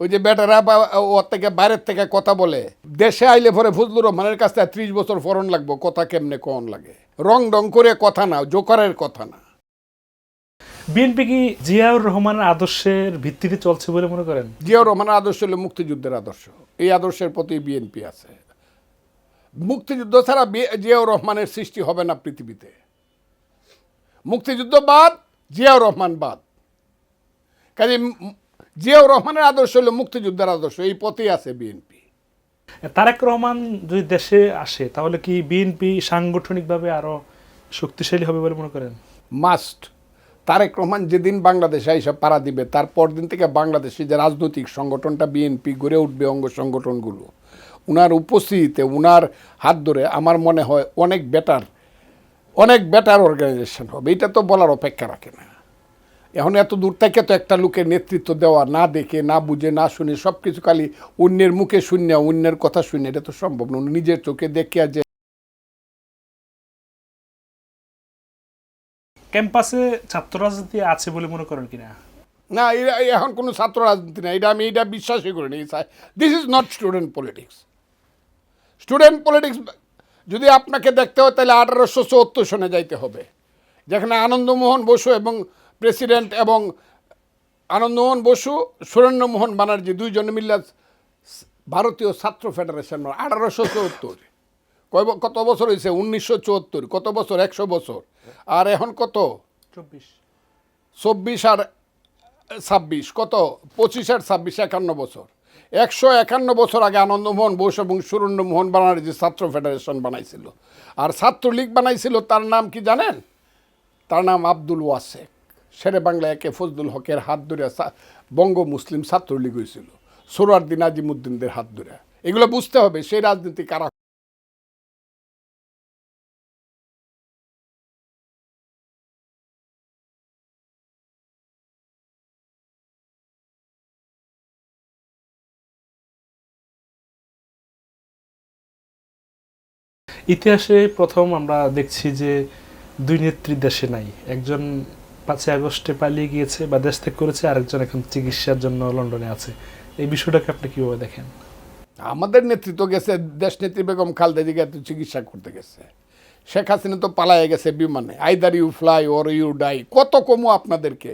ওই যে বেটারা বা ওর থেকে বাইরের থেকে কথা বলে, দেশে আইলে পরে ফজলুর রহমানের কাছে 30 বছর ফরন লাগবো, কথা কেমনে কোন লাগে, রং ডং করে কথা না, জোকারের কথা না। বিএনপি কি জিয়াউর রহমানের আদর্শের ভিত্তিতে চলছে বলে মনে করেন? জিয়াউর রহমানের আদর্শ হলো মুক্তিযুদ্ধের আদর্শ, এই আদর্শের প্রতি বিএনপি আছে। মুক্তিযুদ্ধ ছাড়া জিয়াউর রহমানের সৃষ্টি হবে না পৃথিবীতে। মুক্তিযুদ্ধ বাদ, জিয়াউর রহমান বাদ। কাজে জিয়াউর রহমানের আদর্শ হলো মুক্তিযুদ্ধের আদর্শ, এই পথেই আছে বিএনপি। তারেক রহমান যদি দেশে আসে তাহলে কি বিএনপি সাংগঠনিকভাবে আরো শক্তিশালী হবে বলে মনে করেন? মাস্ট। তারেক রহমান যেদিন বাংলাদেশে এসে পাড়া দিবে, তারপর দিন থেকে বাংলাদেশে যে রাজনৈতিক সংগঠনটা বিএনপি গড়ে উঠবে, অঙ্গ সংগঠনগুলো উনার উপস্থিতিতে, উনার হাত ধরে আমার মনে হয় অনেক বেটার অর্গানাইজেশন হবে। এটা তো বলার অপেক্ষা রাখে না। এখন এত দূর থেকে তো একটা লোকের নেতৃত্ব দেওয়া, না দেখে, না বুঝে, না শুনে, সব কিছু খালি অন্যের মুখে শূন্য, অন্যের কথা শুনে, এটা তো সম্ভব না। নিজের চোখে দেখে যে ক্যাম্পাসে ছাত্র রাজনীতি আছে বলে মনে করেন কিনা? না, এখন কোনো ছাত্র রাজনীতি না, আমি এটা বিশ্বাসই করি না। This is not student politics. Student politics যদি আপনাকে দেখতে হয় তাহলে 1874 সনে যাইতে হবে, যেখানে আনন্দমোহন বসু এবং প্রেসিডেন্ট এবং আনন্দমোহন বসু, সুরেন্দ্রমোহন ব্যানার্জি দুইজনে মিলে ভারতীয় ছাত্র ফেডারেশন 1874। কত বছর হয়েছে? 1974। কত বছর? 100 বছর। আর এখন কত? 24 আর 26 কত? 25 আর 26 51 বছর। 151 বছর আগে আনন্দমোহন বোস এবং সুরেন্দ্রমোহন ব্যানার্জি ছাত্র ফেডারেশন বানাইছিল। আর ছাত্রলীগ বানাইছিল, তার নাম কি জানেন? তার নাম আব্দুল ওয়াসেক। শেরে বাংলা একে ফজলুল হকের হাত ধরে বঙ্গ মুসলিম ছাত্রলীগ হয়েছিল, সোহরাওয়ার্দী নাজিমুদ্দিনদের হাত ধরে। এগুলো বুঝতে হবে সেই রাজনীতি কারা। ইতিহাসে প্রথম আমরা দেখছি যে দুই নেত্রী দেশে নাই। একজন 5ই আগস্টে পালিয়ে গিয়েছে বা দেশ ত্যাগ করেছে, আরেকজন এখন চিকিৎসার জন্য লন্ডনে আছে। এই বিষয়টাকে আপনি কিভাবে দেখেন? আমাদের নেতৃত্ব গেছে, দেশ নেত্রী বেগম খালেদা জিয়া তো চিকিৎসা করতে গেছে। শেখ হাসিনা তো পালায়ে গেছে বিমানে। Either you fly or you die. কত কমু আপনাদেরকে?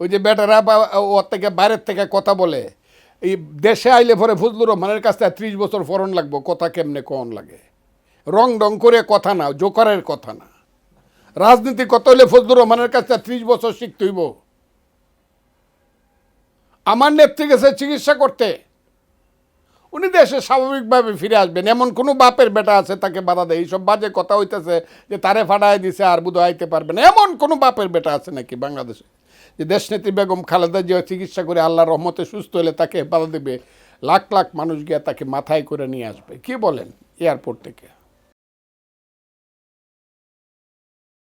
ওই যে বেটারা বা ওর থেকে বাইরের থেকে কথা বলে, এই দেশে আইলে পরে ফজলুর রহমানের কাছে 30 বছর ফরন লাগবো, কথা কেমনে কোন লাগে, রং ডং করে কথা না, জোকারের কথা না। রাজনীতি কত হলে ফজলুর রহমানের কাছে 30 বছর শিখতে হইব? আমার নেত্রী গেছে চিকিৎসা করতে, উনি দেশে স্বাভাবিকভাবে ফিরে আসবেন। এমন কোনো বাপের বেটা আছে তাকে বাধা দেয়? এইসব বাজে কথা হইতেছে যে তারে ফাটাই দিছে আর বুধ আইতে পারবে না, এমন কোনো বাপের বেটা আছে নাকি বাংলাদেশে যে দেশনেত্রী বেগম খালেদা জিয়া চিকিৎসা করে আল্লাহর রহমতে সুস্থ হলে তাকে বাধা দেবে? লাখ লাখ মানুষ গিয়ে তাকে মাথায় করে নিয়ে আসবে। কি বলেন? এয়ারপোর্ট থেকে